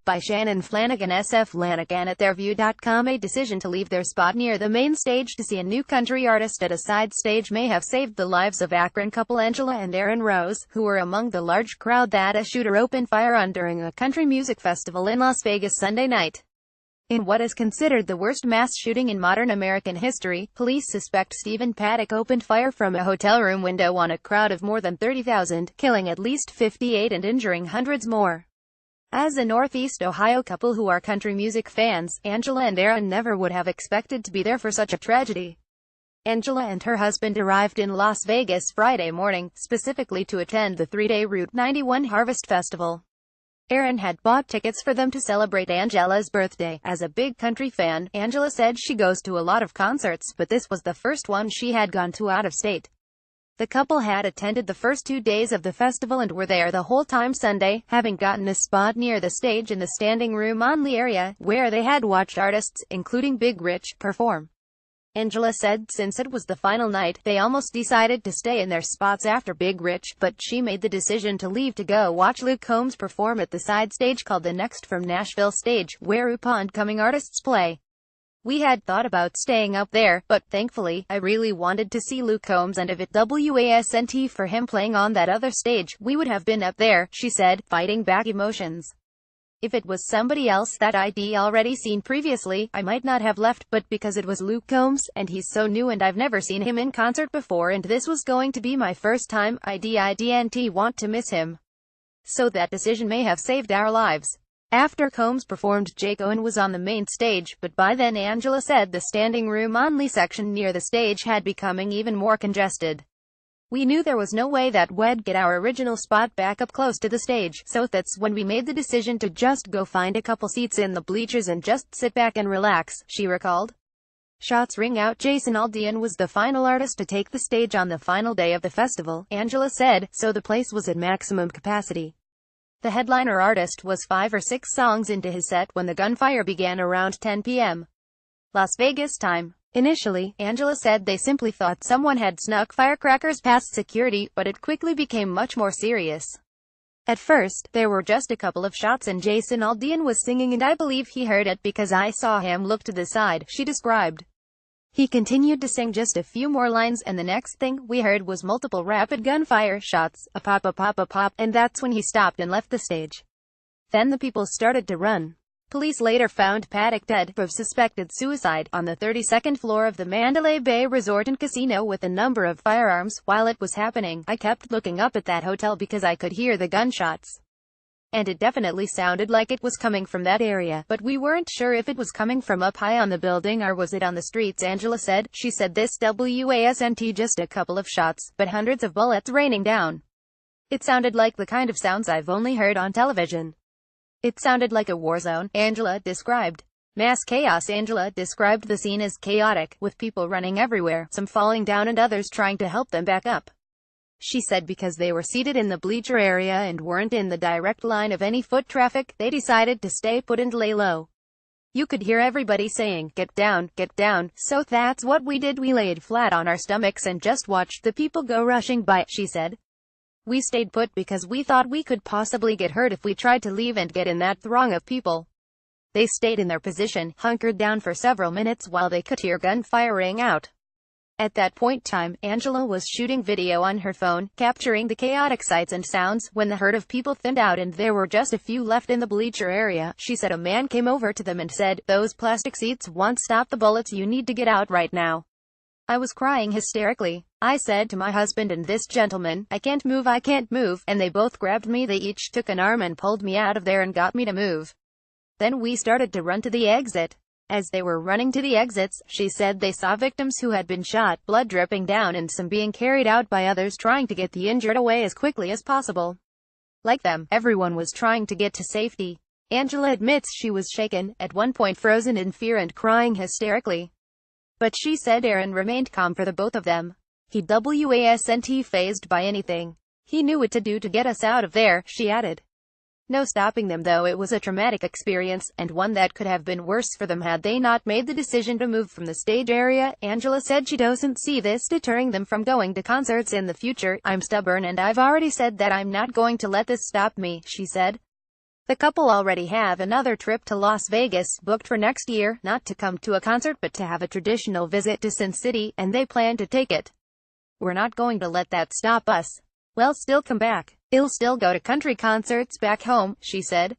By Shannon Flanagan. sflanagan at theirview.com. A decision to leave their spot near the main stage to see a new country artist at a side stage may have saved the lives of Akron couple Angella and Aaron Ro, who were among the large crowd that a shooter opened fire on during a country music festival in Las Vegas Sunday night. In what is considered the worst mass shooting in modern American history, police suspect Stephen Paddock opened fire from a hotel room window on a crowd of more than 30,000, killing at least 58 and injuring hundreds more. As a Northeast Ohio couple who are country music fans, Angella and Aaron never would have expected to be there for such a tragedy. Angella and her husband arrived in Las Vegas Friday morning, specifically to attend the three-day Route 91 Harvest Festival. Aaron had bought tickets for them to celebrate Angella's birthday. As a big country fan, Angella said she goes to a lot of concerts, but this was the first one she had gone to out of state. The couple had attended the first 2 days of the festival and were there the whole time Sunday, having gotten a spot near the stage in the standing room only area, where they had watched artists, including Big Rich, perform. Angella said since it was the final night, they almost decided to stay in their spots after Big Rich, but she made the decision to leave to go watch Luke Combs perform at the side stage called the Next from Nashville stage, where up-and-coming artists play. We had thought about staying up there, but thankfully, I really wanted to see Luke Combs, and if it wasn't for him playing on that other stage, we would have been up there, she said, fighting back emotions. If it was somebody else that I'd already seen previously, I might not have left, but because it was Luke Combs, and he's so new and I've never seen him in concert before and this was going to be my first time, I didn't want to miss him. So that decision may have saved our lives. After Combs performed, Jake Owen was on the main stage, but by then Angella said the standing room only section near the stage had becoming even more congested. We knew there was no way that we'd get our original spot back up close to the stage, so that's when we made the decision to just go find a couple seats in the bleachers and just sit back and relax, she recalled. Shots ring out. Jason Aldean was the final artist to take the stage on the final day of the festival, Angella said, so the place was at maximum capacity. The headliner artist was 5 or 6 songs into his set when the gunfire began around 10 p.m. Las Vegas time. Initially, Angella said they simply thought someone had snuck firecrackers past security, but it quickly became much more serious. At first, there were just a couple of shots and Jason Aldean was singing and I believe he heard it because I saw him look to the side, she described. He continued to sing just a few more lines and the next thing we heard was multiple rapid gunfire shots, a pop, and that's when he stopped and left the stage. Then the people started to run. Police later found Paddock dead of suspected suicide on the 32nd floor of the Mandalay Bay Resort and Casino with a number of firearms. While it was happening, I kept looking up at that hotel because I could hear the gunshots. And it definitely sounded like it was coming from that area, but we weren't sure if it was coming from up high on the building or was it on the streets, Angella said. She said this wasn't just a couple of shots, but hundreds of bullets raining down. It sounded like the kind of sounds I've only heard on television. It sounded like a war zone, Angella described. Mass chaos. Angella described the scene as chaotic, with people running everywhere, some falling down and others trying to help them back up. She said because they were seated in the bleacher area and weren't in the direct line of any foot traffic, they decided to stay put and lay low. You could hear everybody saying, get down, so that's what we did. We laid flat on our stomachs and just watched the people go rushing by, she said. We stayed put because we thought we could possibly get hurt if we tried to leave and get in that throng of people. They stayed in their position, hunkered down for several minutes while they could hear gunfire ring out. At that point time, Angella was shooting video on her phone, capturing the chaotic sights and sounds. When the herd of people thinned out and there were just a few left in the bleacher area, she said a man came over to them and said, "Those plastic seats won't stop the bullets, you need to get out right now." I was crying hysterically. I said to my husband and this gentleman, I can't move, and they both grabbed me. They each took an arm and pulled me out of there and got me to move. Then we started to run to the exit. As they were running to the exits, she said they saw victims who had been shot, blood dripping down and some being carried out by others trying to get the injured away as quickly as possible. Like them, everyone was trying to get to safety. Angella admits she was shaken, at one point frozen in fear and crying hysterically. But she said Aaron remained calm for the both of them. He wasn't fazed by anything. He knew what to do to get us out of there, she added. No stopping them though. It was a traumatic experience, and one that could have been worse for them had they not made the decision to move from the stage area. Angella said she doesn't see this deterring them from going to concerts in the future. I'm stubborn and I've already said that I'm not going to let this stop me, she said. The couple already have another trip to Las Vegas booked for next year, not to come to a concert but to have a traditional visit to Sin City, and they plan to take it. We're not going to let that stop us. We'll still come back. We'll still go to country concerts back home, she said.